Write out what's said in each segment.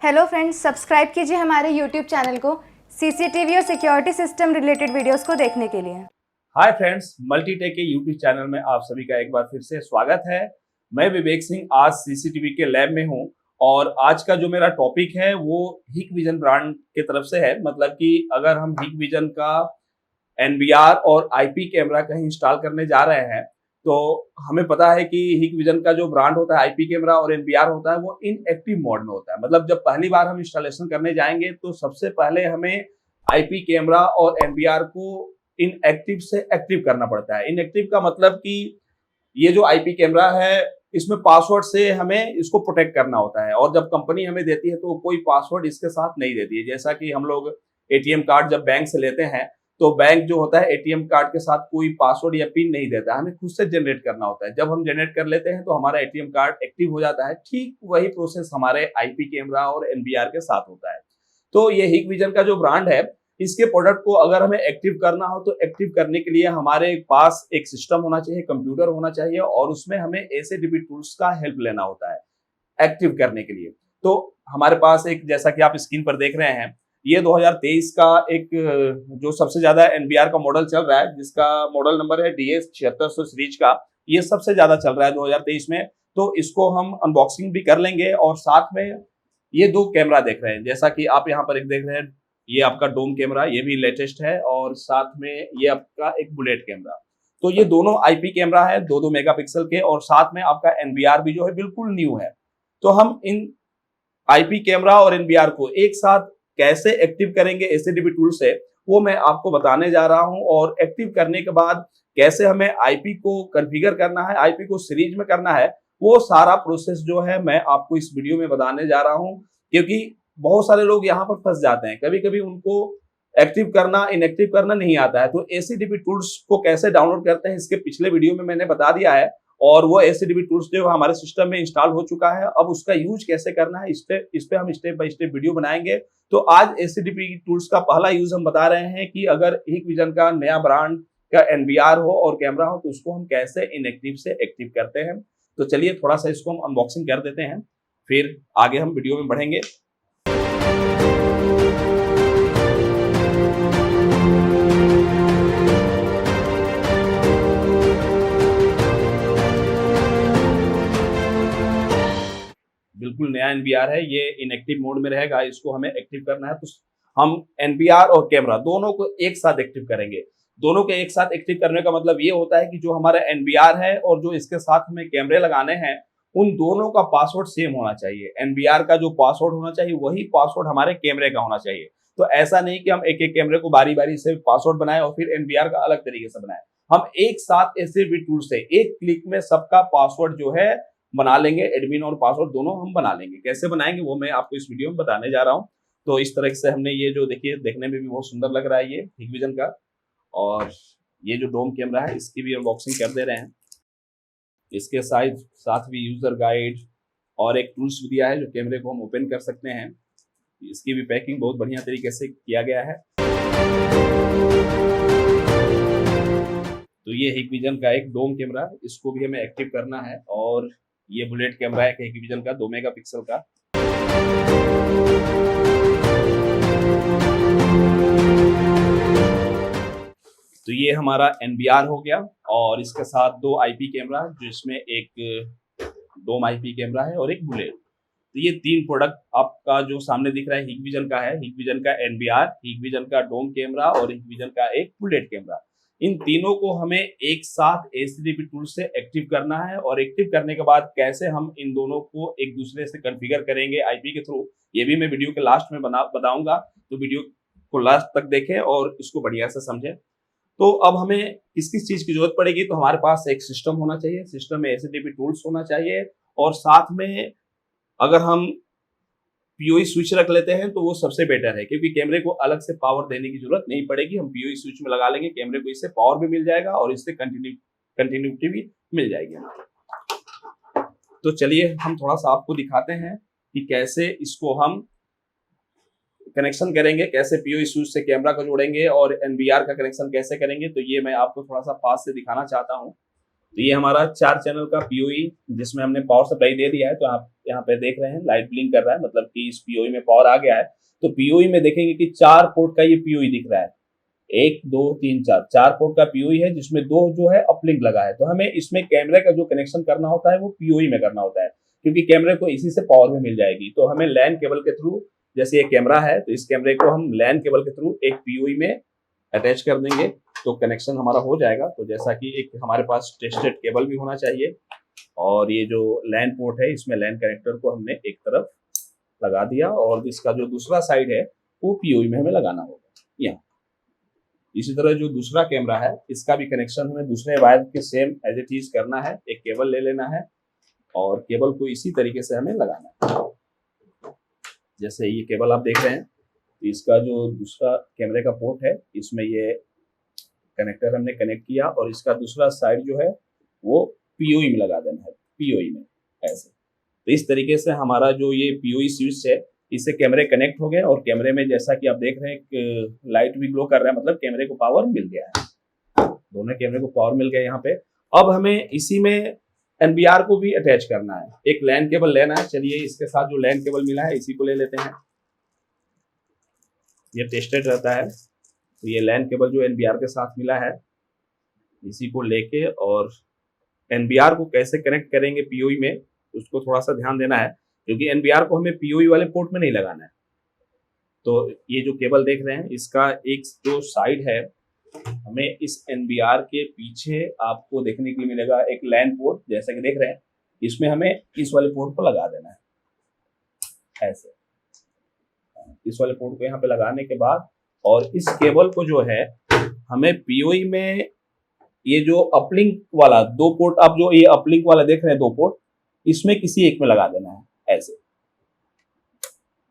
Hello friends, subscribe कीजिए हमारे YouTube channel को सीसीटीवी और सिक्योरिटी सिस्टम रिलेटेड वीडियोस को देखने के लिए। हाय फ्रेंड्स, मल्टीटेक के यूट्यूब चैनल में आप सभी का एक बार फिर से स्वागत है। मैं विवेक सिंह आज सीसीटीवी के लैब में हूं और आज का जो मेरा टॉपिक है वो हिकविजन ब्रांड की तरफ से है। मतलब कि अगर हम हिकविजन का एनवीआर और आईपी कैमरा कहीं इंस्टॉल करने जा रहे हैं तो हमें पता है कि हिकविजन का जो ब्रांड होता है आईपी कैमरा और एनवीआर होता है वो इनएक्टिव मोड में होता है। मतलब जब पहली बार हम इंस्टॉलेशन करने जाएंगे तो सबसे पहले हमें आईपी कैमरा और एनवीआर को इनएक्टिव से एक्टिव करना पड़ता है। इनएक्टिव का मतलब कि ये जो आईपी कैमरा है इसमें पासवर्ड से हमें इसको प्रोटेक्ट करना होता है और जब कंपनी हमें देती है तो कोई पासवर्ड इसके साथ नहीं देती है। जैसा कि हम लोग एटीएम कार्ड जब बैंक से लेते हैं तो बैंक जो होता है एटीएम कार्ड के साथ कोई पासवर्ड या पिन नहीं देता है, हमें खुद से जनरेट करना होता है। जब हम जनरेट कर लेते हैं तो हमारा एटीएम कार्ड एक्टिव हो जाता है। ठीक वही प्रोसेस हमारे आईपी कैमरा और एनवीआर के साथ होता है। तो ये हिकविजन का जो ब्रांड है इसके प्रोडक्ट को अगर हमें एक्टिव करना हो तो एक्टिव करने के लिए हमारे पास एक सिस्टम होना चाहिए, कंप्यूटर होना चाहिए और उसमें हमें एसएडीपी टूल्स का हेल्प लेना होता है एक्टिव करने के लिए। तो हमारे पास एक, जैसा कि आप स्क्रीन पर देख रहे हैं, ये 2023 का एक जो सबसे ज्यादा एनवीआर का मॉडल चल रहा है जिसका मॉडल नंबर है DS7600 सीरीज का, ये सबसे ज्यादा चल रहा है 2023 में। तो इसको हम अनबॉक्सिंग भी कर लेंगे और साथ में ये दो कैमरा देख रहे हैं, जैसा कि आप यहाँ पर एक देख रहे हैं, ये आपका डोम कैमरा, ये भी लेटेस्ट है और साथ में ये आपका एक बुलेट कैमरा। तो ये दोनों आईपी कैमरा है 2-2 मेगापिक्सल के और साथ में आपका एनवीआर भी जो है बिल्कुल न्यू है। तो हम इन आईपी कैमरा और एनवीआर को एक साथ कैसे एक्टिव करेंगे एसएडीपी टूल से, वो मैं आपको बताने जा रहा हूं। और एक्टिव करने के बाद कैसे हमें आईपी को कॉन्फ़िगर करना है, आईपी को सीरीज में करना है, वो सारा प्रोसेस जो है मैं आपको इस वीडियो में बताने जा रहा हूं। क्योंकि बहुत सारे लोग यहाँ पर फंस जाते हैं, कभी कभी उनको एक्टिव करना इनएक्टिव करना नहीं आता है। तो एसएडीपी टूल्स को कैसे डाउनलोड करते हैं इसके पिछले वीडियो में मैंने बता दिया है और वो एसएडीपी टूल्स जो हमारे सिस्टम में इंस्टॉल हो चुका है। अब उसका यूज कैसे करना है इस पे हम स्टेप बाय स्टेप वीडियो बनाएंगे। तो आज एसएडीपी टूल्स का पहला यूज हम बता रहे हैं कि अगर हिकविजन का नया ब्रांड का एनवीआर हो और कैमरा हो तो उसको हम कैसे इनएक्टिव से एक्टिव करते हैं। तो चलिए थोड़ा सा इसको हम अनबॉक्सिंग कर देते हैं, फिर आगे हम वीडियो में बढ़ेंगे। बिल्कुल नया एनवीआर है, ये इनएक्टिव मोड में रहेगा, इसको हमें एक्टिव करना है। तो हम एनवीआर और कैमरा दोनों को एक साथ एक्टिव करेंगे। दोनों के एक साथ एक्टिव करने का मतलब ये होता है कि जो हमारा एनवीआर है और जो इसके साथ हमें कैमरे लगाने हैं उन दोनों का पासवर्ड सेम होना चाहिए। एनवीआर का जो पासवर्ड होना चाहिए वही पासवर्ड हमारे कैमरे का होना चाहिए। तो ऐसा नहीं कि हम एक एक कैमरे को बारी बारी से पासवर्ड बनाए और फिर एनवीआर का अलग तरीके से बनाए। हम एक साथ ऐसे भी टूल से एक क्लिक में सबका पासवर्ड जो है बना लेंगे। एडमिन और पासवर्ड दोनों हम बना लेंगे। कैसे बनाएंगे वो मैं आपको इस वीडियो में बताने जा रहा हूँ। तो इस तरह से हमने ये जो, देखिए देखने में भी बहुत सुंदर लग रहा है ये हिकविजन का। और ये जो डोम कैमरा है इसकी भी अनबॉक्सिंग कर दे रहे हैं। इसके साथ भी यूजर गाइड और एक टूल्स भी दिया है जो कैमरे को हम ओपन कर सकते हैं। इसकी भी पैकिंग बहुत बढ़िया तरीके से किया गया है। तो ये हिकविजन का एक डोम कैमरा, इसको भी हमें एक्टिव करना है। और ये बुलेट कैमरा है हिकविजन का 2 मेगापिक्सल का। तो ये हमारा एनवीआर हो गया और इसके साथ 2 आईपी कैमरा जिसमें एक डोम आईपी कैमरा है और एक बुलेट। तो ये 3 प्रोडक्ट आपका जो सामने दिख रहा है हिकविजन का है। हिकविजन का एनवीआर, हिकविजन का डोम कैमरा और हिकविजन का एक बुलेट कैमरा। इन तीनों को हमें एक साथ एसएडीपी टूल से एक्टिव करना है और एक्टिव करने के बाद कैसे हम इन दोनों को एक दूसरे से कॉन्फ़िगर करेंगे आईपी के थ्रू, ये भी मैं वीडियो के लास्ट में बताऊंगा। तो वीडियो को लास्ट तक देखें और इसको बढ़िया से समझें। तो अब हमें किस किस चीज की जरूरत पड़ेगी, तो हमारे पास एक सिस्टम होना चाहिए, सिस्टम में एसएडीपी टूल्स होना चाहिए और साथ में अगर हम पीओई स्विच रख लेते हैं तो वो सबसे बेटर है क्योंकि कैमरे को अलग से पावर देने की जरूरत नहीं पड़ेगी। हम पीओई स्विच में लगा लेंगे, कैमरे को इससे पावर भी मिल जाएगा और इससे कंटिन्यूटी भी मिल जाएगी। तो चलिए हम थोड़ा सा आपको दिखाते हैं कि कैसे इसको हम कनेक्शन करेंगे, कैसे पीओई स्विच से कैमरा को जोड़ेंगे और एनवीआर का कनेक्शन कैसे करेंगे। तो ये मैं आपको थोड़ा सा पास से दिखाना चाहता हूँ। तो ये हमारा 4 चैनल का पीओई जिसमें हमने पावर सप्लाई दे दिया है। तो आप यहाँ पे देख रहे हैं लाइट ब्लिंक कर रहा है, मतलब कि इस पीओई में पावर आ गया है। तो पीओई में देखेंगे कि 4 पोर्ट का ये पीओई दिख रहा है, 1 2 3 4 पोर्ट का पीओई है, जिसमें 2 जो है अपलिंक लगा है। तो हमें इसमें कैमरे का जो कनेक्शन करना होता है वो पीओई में करना होता है, क्योंकि कैमरे को इसी से पावर भी मिल जाएगी। तो हमें लैन केबल के थ्रू, जैसे ये कैमरा है तो इस कैमरे को हम लैन केबल के थ्रू एक पीओई में अटैच कर देंगे तो कनेक्शन हमारा हो जाएगा। तो जैसा कि एक हमारे पास टेस्टेड केबल भी होना चाहिए, और ये जो लैन पोर्ट है इसमें लैन कनेक्टर को हमने एक तरफ लगा दिया, और इसका जो दूसरा साइड है वो पीओई में हमें लगाना होगा यहाँ। इसी तरह जो दूसरा कैमरा है इसका भी कनेक्शन हमें दूसरे वायर के सेम एज इट इज करना है। एक केबल ले लेना है और केबल को इसी तरीके से हमें लगाना है। जैसे ये केबल आप देख रहे हैं, इसका जो दूसरा कैमरे का पोर्ट है इसमें ये कनेक्टर हमने कनेक्ट किया, और इसका दूसरा साइड जो है वो पीओई में लगा देना है, पीओई में ऐसे। तो इस तरीके से हमारा जो ये पीओई स्विच है इससे कैमरे कनेक्ट हो गए, और कैमरे में जैसा कि आप देख रहे हैं लाइट भी ग्लो कर रहा है, मतलब कैमरे को पावर मिल गया है। दोनों कैमरे को पावर मिल गया यहाँ पे। अब हमें इसी में एनबीआर को भी अटैच करना है, एक लैन केबल लेना है। चलिए इसके साथ जो लैन केबल मिला है इसी को ले लेते हैं, ये टेस्टेड रहता है। तो ये लैन केबल जो एनबीआर के साथ मिला है इसी को लेके, और एनबीआर को कैसे कनेक्ट करेंगे पीओई में उसको थोड़ा सा ध्यान देना है, क्योंकि एनबीआर को हमें पीओई वाले पोर्ट में नहीं लगाना है। तो ये जो केबल देख रहे हैं इसका एक जो साइड है, हमें इस एनबीआर के पीछे आपको देखने के लिए मिलेगा एक लैन पोर्ट, जैसा कि देख रहे हैं। इसमें हमें इस वाले पोर्ट को लगा देना है ऐसे। इस वाले पोर्ट को यहाँ पे लगाने के बाद, और इस केबल को जो है हमें पीओई में ये जो अपलिंक वाला 2 पोर्ट, आप जो ये अपलिंक वाला देख रहे हैं 2 पोर्ट, इसमें किसी एक में लगा देना है ऐसे।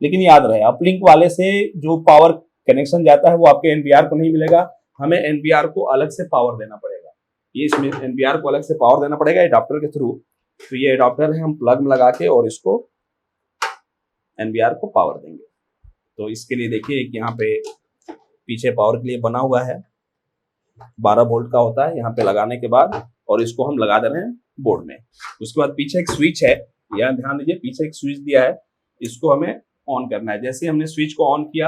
लेकिन याद रहे अपलिंक वाले से जो पावर कनेक्शन जाता है वो आपके एनबीआर को नहीं मिलेगा, हमें एनबीआर को अलग से पावर देना पड़ेगा। ये इसमें एनबीआर को अलग से पावर देना पड़ेगा एडाप्टर के थ्रू। तो ये एडाप्टर है, हम प्लग में लगा के और इसको एनबीआर को पावर देंगे। तो इसके लिए देखिए एक यहाँ पे पीछे पावर के लिए बना हुआ है, 12 वोल्ट का होता है यहाँ पे लगाने के बाद, और इसको हम लगा दे रहे हैं बोर्ड में। उसके बाद पीछे एक स्विच है, यहाँ ध्यान दीजिए, पीछे एक स्विच दिया है, इसको हमें ऑन करना है। जैसे हमने स्विच को ऑन किया,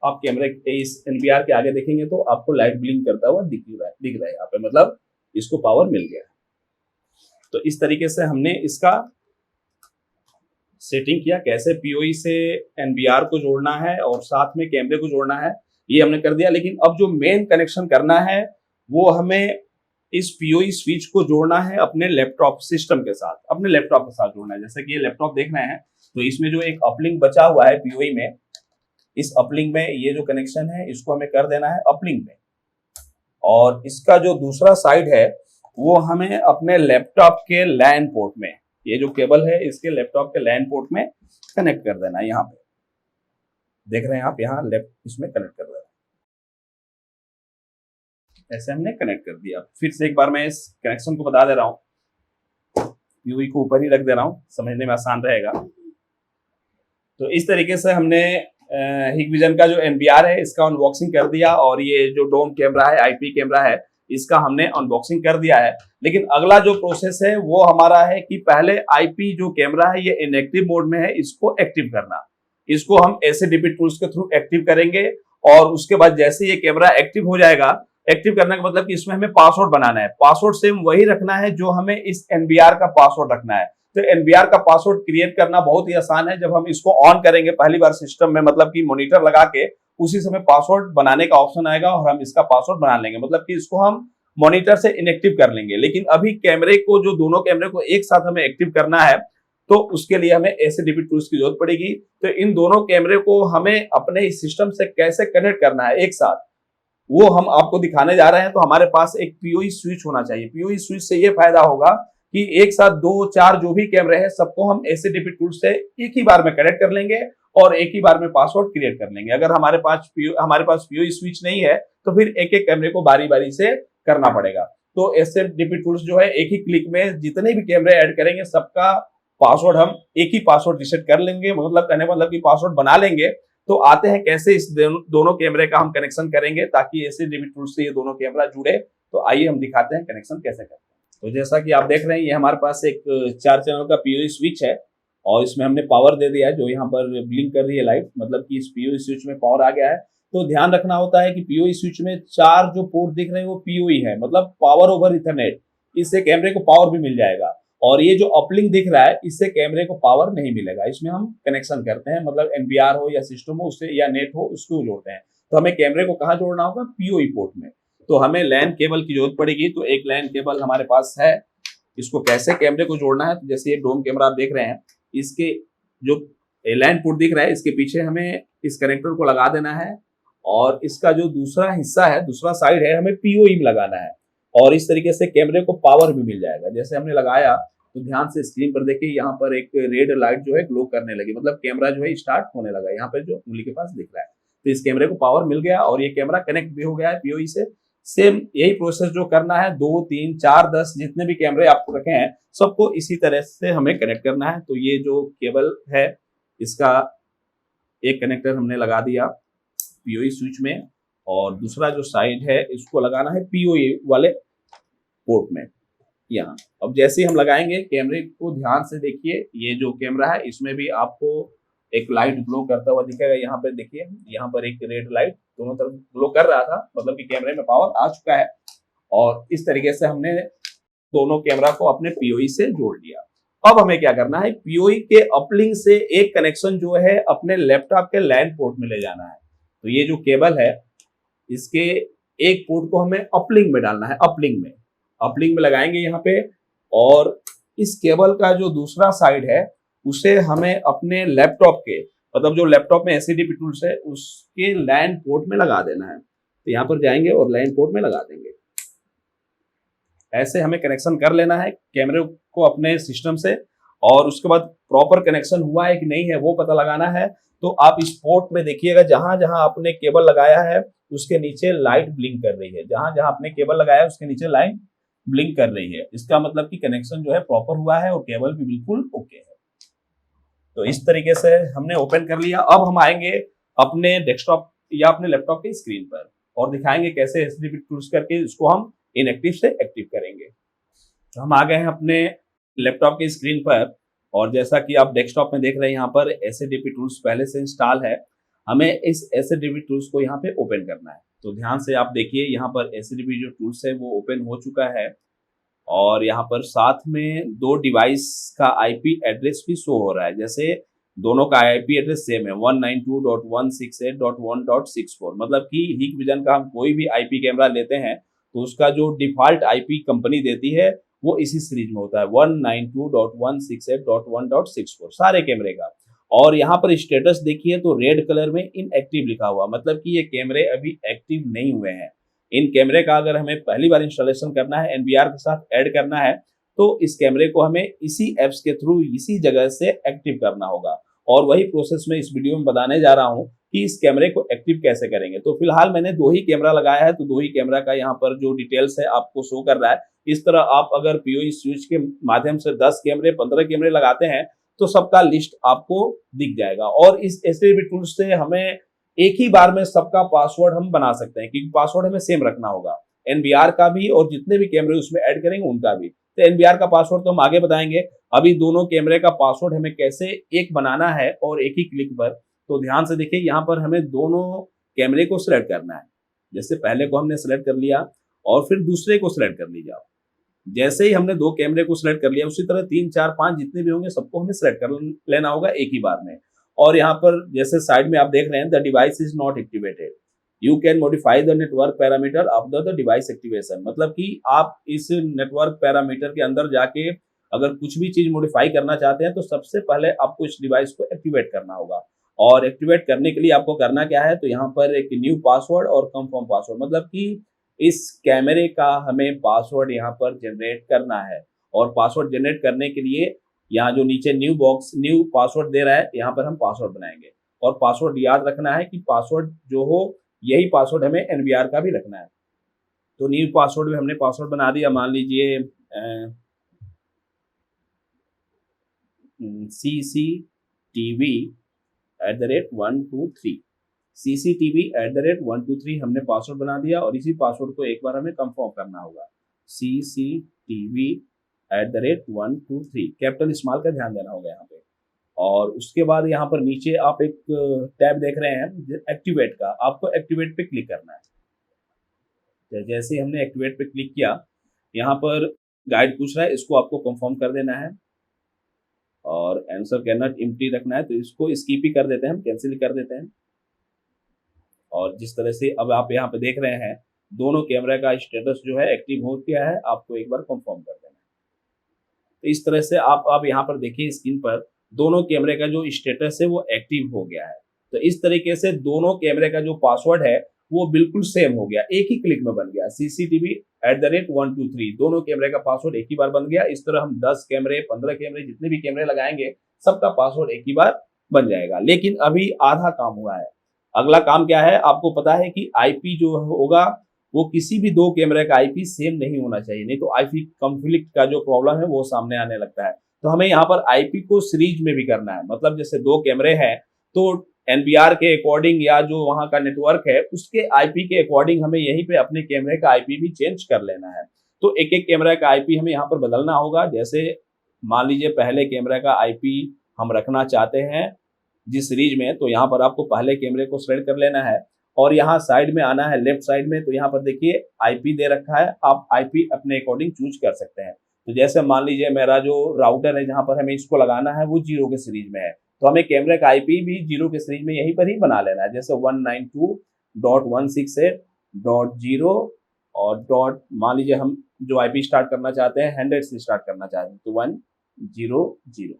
आप कैमरे इस एनबीआर के आगे देखेंगे तो आपको लाइट ब्लिंक करता हुआ दिख रहा है यहाँ पे, मतलब इसको पावर मिल गया। तो इस तरीके से हमने इसका सेटिंग किया, कैसे पीओई से एनबीआर को जोड़ना है और साथ में कैमरे को जोड़ना है, ये हमने कर दिया। लेकिन अब जो मेन कनेक्शन करना है वो हमें इस पीओई स्विच को जोड़ना है अपने लैपटॉप सिस्टम के साथ, अपने लैपटॉप के साथ जोड़ना है। जैसे कि ये लैपटॉप देख रहे हैं, तो इसमें जो एक अपलिंक बचा हुआ है पीओई में, इस अपलिंक में ये जो कनेक्शन है इसको हमें कर देना है अपलिंक में, और इसका जो दूसरा साइड है वो हमें अपने लैपटॉप के लैन पोर्ट में, ये जो केबल है इसके लैपटॉप के लैन पोर्ट में कनेक्ट कर देना है। यहाँ पे देख रहे हैं आप, यहाँ लेफ्ट इसमें कनेक्ट कर देना, ऐसे हमने कनेक्ट कर दिया। फिर से एक बार मैं इस कनेक्शन को बता दे रहा हूँ, पीओई को ऊपर ही रख दे रहा हूँ, समझने में आसान रहेगा। तो इस तरीके से हमने हिकविजन का जो एनबीआर है इसका अनबॉक्सिंग कर दिया, और ये जो डोम कैमरा है, आईपी कैमरा है, इसका हमने अनबॉक्सिंग कर दिया है। लेकिन अगला जो प्रोसेस है वो हमारा है कि पहले आईपी जो कैमरा है ये इनएक्टिव मोड में है, इसको एक्टिव करना। इसको हम एसएडीपी टूल्स के थ्रू एक्टिव करेंगे, और उसके बाद जैसे ये कैमरा एक्टिव हो जाएगा, एक्टिव करने का मतलब कि इसमें हमें पासवर्ड बनाना है। पासवर्ड सेम वही रखना है जो हमें इस एनबीआर का पासवर्ड रखना है। तो एनबीआर का पासवर्ड क्रिएट करना बहुत ही आसान है। जब हम इसको ऑन करेंगे पहली बार सिस्टम में, मतलब कि मॉनिटर लगा के, उसी समय पासवर्ड बनाने का ऑप्शन आएगा और हम इसका पासवर्ड बना लेंगे, मतलब कि इसको हम मॉनिटर से इनएक्टिव कर लेंगे। लेकिन अभी कैमरे को, जो दोनों कैमरे को एक साथ हमें एक्टिव करना है, तो उसके लिए हमें एसएडीपी टूल्स की जरूरत पड़ेगी। तो इन दोनों कैमरे को हमें अपने इस सिस्टम से कैसे कनेक्ट करना है एक साथ, वो हम आपको दिखाने जा रहे हैं। तो हमारे पास एक पीओई स्विच होना चाहिए। पीओई स्विच से ये फायदा होगा कि एक साथ 2-4 जो भी कैमरे हैं सबको हम एसएडीपी टूल से एक ही बार में कनेक्ट कर लेंगे और एक ही बार में पासवर्ड क्रिएट कर लेंगे। अगर हमारे पास पीओई स्विच नहीं है तो फिर एक एक कैमरे को बारी बारी से करना पड़ेगा। तो एसएडीपी टूल्स जो है एक ही क्लिक में जितने भी कैमरे ऐड करेंगे सबका पासवर्ड हम एक ही पासवर्ड रिसेट कर लेंगे, मतलब कि पासवर्ड बना लेंगे। तो आते हैं कैसे इस दोनों कैमरे का हम कनेक्शन करेंगे ताकि एसएडीपी टूल से ये दोनों कैमरा जुड़े। तो आइए हम दिखाते हैं कनेक्शन कैसे करते हैं। तो जैसा कि आप देख रहे हैं, ये हमारे पास एक 4 चैनल का पीओई स्विच है और इसमें हमने पावर दे दिया है, जो यहाँ पर ब्लिंक कर रही है लाइट, मतलब कि इस पीओई स्विच में पावर आ गया है। तो ध्यान रखना होता है कि पीओई स्विच में 4 जो पोर्ट दिख रहे हैं वो पीओई है, मतलब पावर ओवर इथरनेट। इससे कैमरे को पावर भी मिल जाएगा। और ये जो अपलिंक दिख रहा है, इससे कैमरे को पावर नहीं मिलेगा। इसमें हम कनेक्शन करते हैं, मतलब एनबीआर हो या सिस्टम हो उससे, या नेट हो उसको जोड़ते हैं। तो हमें कैमरे को कहाँ जोड़ना होगा? पीओई पोर्ट में। तो हमें लैन केबल की जरूरत पड़ेगी। तो एक लैन केबल हमारे पास है। इसको कैसे कैमरे को जोड़ना है, तो जैसे ये डोम कैमरा आप देख रहे हैं, इसके जो लैन पोर्ट दिख रहा है, इसके पीछे हमें इस कनेक्टर को लगा देना है और इसका जो दूसरा हिस्सा है, दूसरा साइड है, हमें पीओई में लगाना है। और इस तरीके से कैमरे को पावर भी मिल जाएगा। जैसे हमने लगाया तो ध्यान से स्क्रीन पर देखिए, यहाँ पर एक रेड लाइट जो है ग्लो करने लगी, मतलब कैमरा जो है स्टार्ट होने लगा। यहाँ पर जो उंगली के पास दिख रहा है, तो इस कैमरे को पावर मिल गया और ये कैमरा कनेक्ट भी हो गया है पीओई से। सेम यही प्रोसेस जो करना है, 2, 3, 4, 10 जितने भी कैमरे आप रखे हैं, सबको इसी तरह से हमें कनेक्ट करना है। तो ये जो केबल है, इसका एक कनेक्टर हमने लगा दिया पीओई स्विच में और दूसरा जो साइड है इसको लगाना है पीओई वाले पोर्ट में यहाँ। अब जैसे ही हम लगाएंगे, कैमरे को ध्यान से देखिए, ये जो कैमरा है इसमें भी आपको एक लाइट ग्लो करता हुआ दिखेगा। यहाँ पे देखिए, यहाँ पर एक रेड लाइट दोनों तरफ ग्लो कर रहा था, मतलब कि कैमरे में पावर आ चुका है। और इस तरीके से हमने दोनों कैमरा को अपने पीओई से जोड़ लिया। अब हमें क्या करना है, पीओई के अपलिंक से एक कनेक्शन जो है अपने लैपटॉप के लैन पोर्ट में ले जाना है। तो ये जो केबल है, इसके एक पोर्ट को हमें अपलिंक में डालना है। अपलिंक में लगाएंगे यहाँ पे, और इस केबल का जो दूसरा साइड है उसे हमें अपने लैपटॉप के, मतलब जो लैपटॉप में एसएडीपी टूल्स है उसके लैन पोर्ट में लगा देना है। तो यहाँ पर जाएंगे और लैन पोर्ट में लगा देंगे। ऐसे हमें कनेक्शन कर लेना है कैमरे को अपने सिस्टम से, और उसके बाद प्रॉपर कनेक्शन हुआ है कि नहीं है वो पता लगाना है। तो आप इस पोर्ट में देखिएगा, जहां जहां आपने केबल लगाया है उसके नीचे लाइट ब्लिंक कर रही है। जहां जहां आपने केबल लगाया है उसके नीचे लाइट ब्लिंक कर रही है। इसका मतलब कि कनेक्शन जो है प्रॉपर हुआ है और केबल भी बिल्कुल ओके है। तो इस तरीके से हमने ओपन कर लिया। अब हम आएंगे अपने डेस्कटॉप या अपने लैपटॉप की स्क्रीन पर और दिखाएंगे कैसे एसडीपी टूल्स करके इसको हम इनएक्टिव से एक्टिव करेंगे। तो हम आ गए हैं अपने लैपटॉप की स्क्रीन पर, और जैसा कि आप डेस्कटॉप में देख रहे हैं, यहाँ पर एसडीपी टूल्स पहले से इंस्टॉल है। हमें इस एसडीपी टूल्स को यहाँ पे ओपन करना है। तो ध्यान से आप देखिए, यहाँ पर एसडीपी जो टूल्स है वो ओपन हो चुका है और यहाँ पर साथ में 2 डिवाइस का आईपी एड्रेस भी शो हो रहा है। जैसे दोनों का आईपी एड्रेस सेम है, 192.168.1.64, मतलब कि हिकविजन का हम कोई भी आईपी कैमरा लेते हैं तो उसका जो डिफॉल्ट आईपी कंपनी देती है वो इसी सीरीज में होता है, 192.168.1.64 सारे कैमरे का। और यहाँ पर स्टेटस देखिए तो रेड कलर में इनएक्टिव लिखा हुआ, मतलब कि ये कैमरे अभी एक्टिव नहीं हुए हैं। इन कैमरे का अगर हमें पहली बार इंस्टॉलेशन करना है, एनवीआर के साथ ऐड करना है, तो इस कैमरे को हमें इसी एप्स के थ्रू इसी जगह से एक्टिव करना होगा। और वही प्रोसेस मैं इस वीडियो में बताने जा रहा हूँ कि इस कैमरे को एक्टिव कैसे करेंगे। तो फिलहाल मैंने 2 ही कैमरा लगाया है, तो 2 ही कैमरा का यहाँ पर जो डिटेल्स है आपको शो कर रहा है। इस तरह आप अगर पीओई स्विच के माध्यम से 10 कैमरे 15 कैमरे लगाते हैं तो सबका लिस्ट आपको दिख जाएगा। और इस एसडीपी टूल्स से हमें एक ही बार में सबका पासवर्ड हम बना सकते हैं, क्योंकि पासवर्ड हमें सेम रखना होगा, एनवीआर का भी और जितने भी कैमरे उसमें ऐड करेंगे उनका भी। तो एनवीआर का पासवर्ड तो हम आगे बताएंगे। अभी दोनों कैमरे का पासवर्ड हमें कैसे एक बनाना है और एक ही क्लिक पर, तो ध्यान से देखिए, यहाँ पर हमें दोनों कैमरे को सिलेक्ट करना है। जैसे पहले को हमने सिलेक्ट कर लिया और फिर दूसरे को सिलेक्ट कर लीजिए। जैसे ही हमने 2 कैमरे को सिलेक्ट कर लिया, उसी तरह 3, 4, 5 जितने भी होंगे सबको हमें सिलेक्ट कर लेना होगा एक ही बार में। और यहाँ पर जैसे साइड में आप देख रहे हैं, the device is not activated, you can modify the network parameter after the device activation, मतलब कि आप इस नेटवर्क पैरामीटर के अंदर जाके अगर कुछ भी चीज मॉडिफाई करना चाहते हैं तो सबसे पहले आपको इस डिवाइस को एक्टिवेट करना होगा। और एक्टिवेट करने के लिए आपको करना क्या है, तो यहाँ पर एक न्यू पासवर्ड और कंफर्म पासवर्ड, मतलब कि इस कैमरे का हमें पासवर्ड यहाँ पर जनरेट करना है। और पासवर्ड जनरेट करने के लिए यहाँ जो नीचे न्यू बॉक्स न्यू पासवर्ड दे रहा है, यहाँ पर हम पासवर्ड बनाएंगे। और पासवर्ड याद रखना है कि पासवर्ड जो हो यही पासवर्ड हमें एनवीआर का भी रखना है। तो न्यू पासवर्ड में हमने पासवर्ड बना दिया, मान लीजिए CCTV@123, CCTV@123 हमने पासवर्ड बना दिया और इसी पासवर्ड को एक बार हमें कंफर्म करना होगा। CCTV@123 कैपिटल स्मॉल का ध्यान देना होगा यहाँ पे। और उसके बाद यहाँ पर नीचे आप एक टैब देख रहे हैं एक्टिवेट का, आपको एक्टिवेट पे क्लिक करना है। जैसे ही हमने एक्टिवेट पे क्लिक किया, यहाँ पर गाइड पूछ रहा है, इसको आपको कंफर्म कर देना है और आंसर कैन नॉट एम्प्टी रखना है, तो इसको स्किप ही कर देते हैं, हम कैंसिल कर देते हैं। और जिस तरह से अब आप यहाँ पे देख रहे हैं, दोनों कैमरा का स्टेटस जो है एक्टिव हो गया है, आपको एक बार कंफर्म कर देना है। तो इस तरह से आप यहाँ पर देखिए स्क्रीन पर दोनों कैमरे का जो स्टेटस है वो एक्टिव हो गया है। तो इस तरीके से दोनों कैमरे का जो पासवर्ड है वो बिल्कुल सेम हो गया, एक ही क्लिक में बन गया। CCTV@123 दोनों कैमरे का पासवर्ड एक ही बार बन गया। इस तरह हम 10 कैमरे, 15 कैमरे, जितने भी कैमरे लगाएंगे सबका पासवर्ड एक ही बार बन जाएगा। लेकिन अभी आधा काम हुआ है, अगला काम क्या है? आपको पता है कि आईपी जो होगा वो किसी भी दो कैमरे का आईपी सेम नहीं होना चाहिए, नहीं तो आईपी कंफ्लिक्ट का जो प्रॉब्लम है वो सामने आने लगता है। तो हमें यहाँ पर आईपी को सीरीज में भी करना है, मतलब जैसे दो कैमरे हैं तो एनबीआर के अकॉर्डिंग या जो वहां का नेटवर्क है उसके आईपी के अकॉर्डिंग हमें यहीं पे अपने कैमरे का आईपी भी चेंज कर लेना है। तो एक एक कैमरा का आईपी हमें यहाँ पर बदलना होगा। जैसे मान लीजिए पहले कैमरा का आईपी हम रखना चाहते हैं जिस सीरीज में, तो यहाँ पर आपको पहले कैमरे को सिलेक्ट कर लेना है और यहाँ साइड में आना है, लेफ्ट साइड में। तो यहाँ पर देखिए आईपी दे रखा है, आप आईपी अपने अकॉर्डिंग चूज कर सकते हैं। तो जैसे मान लीजिए मेरा जो राउटर है जहां पर हमें इसको लगाना है वो 0 के सीरीज में है, तो हमें कैमरे का आईपी भी 0 के सीरीज में यहीं पर ही बना लेना है। जैसे 192.168.0 और डॉट, मान लीजिए हम जो आईपी स्टार्ट करना चाहते हैं 100 से स्टार्ट करना चाहते हैं तो 100।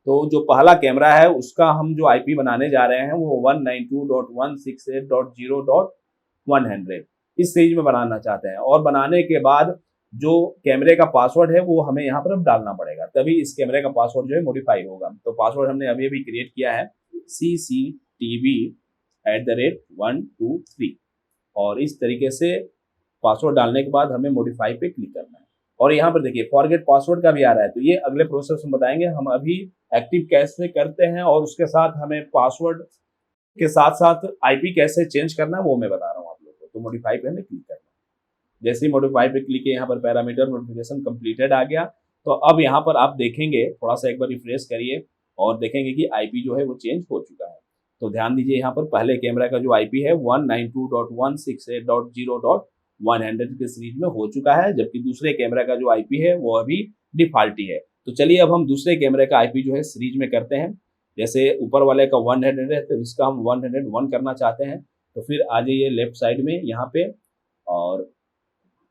तो जो पहला कैमरा है उसका हम जो आईपी बनाने जा रहे हैं वो 192.168.0.100 इस सीरीज में बनाना चाहते हैं। और बनाने के बाद जो कैमरे का पासवर्ड है वो हमें यहाँ पर अब डालना पड़ेगा, तभी इस कैमरे का पासवर्ड जो है मॉडिफाई होगा। तो पासवर्ड हमने अभी अभी क्रिएट किया है CCTV@123 और इस तरीके से पासवर्ड डालने के बाद हमें मॉडिफाई पे क्लिक करना है। और यहाँ पर देखिए फॉरगेट पासवर्ड का भी आ रहा है, तो ये अगले प्रोसेस में बताएंगे। हम अभी एक्टिव कैसे करते हैं और उसके साथ हमें पासवर्ड के साथ साथ आईपी कैसे चेंज करना है वो मैं बता रहा हूँ आप लोगों को। तो मॉडिफाई पे हमें क्लिक करना है। जैसे ही मॉडिफाई पे क्लिक किया, यहाँ पर पैरामीटर मॉडिफिकेशन कंप्लीटेड आ गया। तो अब यहाँ पर आप देखेंगे, थोड़ा सा एक बार रिफ्रेश करिए और देखेंगे कि आईपी जो है वो चेंज हो चुका है। तो ध्यान दीजिए यहाँ पर पहले कैमरा का जो आईपी है 192.168.0.100 के सीरीज में हो चुका है, जबकि दूसरे कैमरा का जो आईपी है वो अभी डिफॉल्ट ही है। तो चलिए अब हम दूसरे कैमरे का आईपी जो है सीरीज में करते हैं। जैसे ऊपर वाले का 100 है तो इसका हम 101 करना चाहते हैं, तो फिर आ जाइए लेफ्ट साइड में यहाँ पे और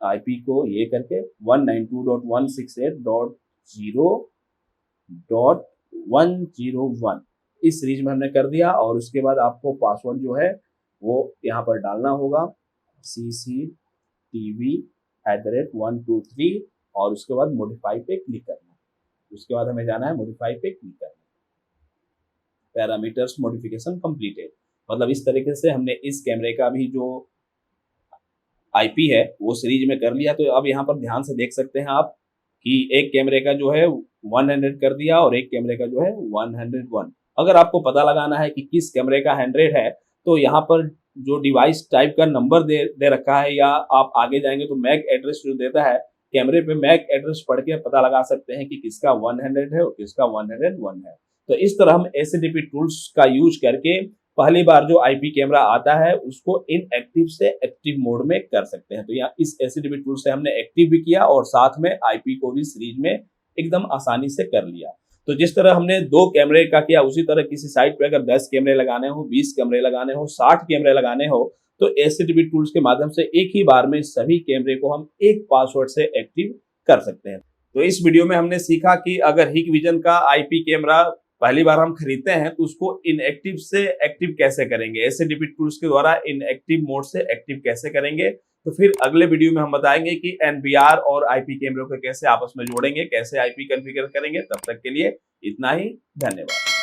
आईपी को ये करके 192.168.0.101 इस सीरीज में हमने कर दिया। और उसके बाद आपको पासवर्ड जो है वो यहाँ पर डालना होगा CCTV@123 और उसके बाद मॉडिफाई पे क्लिक करना है। उसके बाद हमें जाना है मॉडिफाई पे क्लिक करना है। पैरामीटर्स मॉडिफिकेशन कंप्लीटेड, मतलब इस तरीके से हमने इस कैमरे का भी जो आईपी है वो सीरीज में कर लिया। तो अब यहाँ पर ध्यान से देख सकते हैं आप कि एक कैमरे का जो है 100 कर दिया और एक कैमरे का जो है 101। अगर आपको पता लगाना है कि किस कैमरे का 100 है तो यहाँ पर जो डिवाइस टाइप का नंबर दे रखा है, या आप आगे जाएंगे तो मैक एड्रेस जो देता है कैमरे पे, मैक एड्रेस पढ़ के पता लगा सकते हैं कि किसका 100 है और किसका 101 है। तो इस तरह हम एससीटीपी टूल्स का यूज करके पहली बार जो आईपी कैमरा आता है उसको इनएक्टिव से एक्टिव मोड में कर सकते हैं। तो यहाँ इस एससीटीपी टूल से हमने एक्टिव भी किया और साथ में आईपी को भी सीरीज में एकदम आसानी से कर लिया। तो जिस तरह हमने 2 कैमरे का किया, उसी तरह किसी साइट पे अगर 10 कैमरे लगाने हो, 20 कैमरे लगाने हो, 60 कैमरे लगाने हो, तो एससीटीपी टूल्स के माध्यम से एक ही बार में सभी कैमरे को हम एक पासवर्ड से एक्टिव कर सकते हैं। तो इस वीडियो में हमने सीखा कि अगर हिकविजन का आईपी कैमरा पहली बार हम खरीदते हैं तो उसको इनएक्टिव से एक्टिव कैसे करेंगे, एससीटीपी टूल्स के द्वारा इनएक्टिव मोड से एक्टिव कैसे करेंगे। तो फिर अगले वीडियो में हम बताएंगे कि एनबीआर और आईपी कैमरों को कैसे आपस में जोड़ेंगे, कैसे आईपी कॉन्फ़िगर करेंगे। तब तक के लिए इतना ही, धन्यवाद।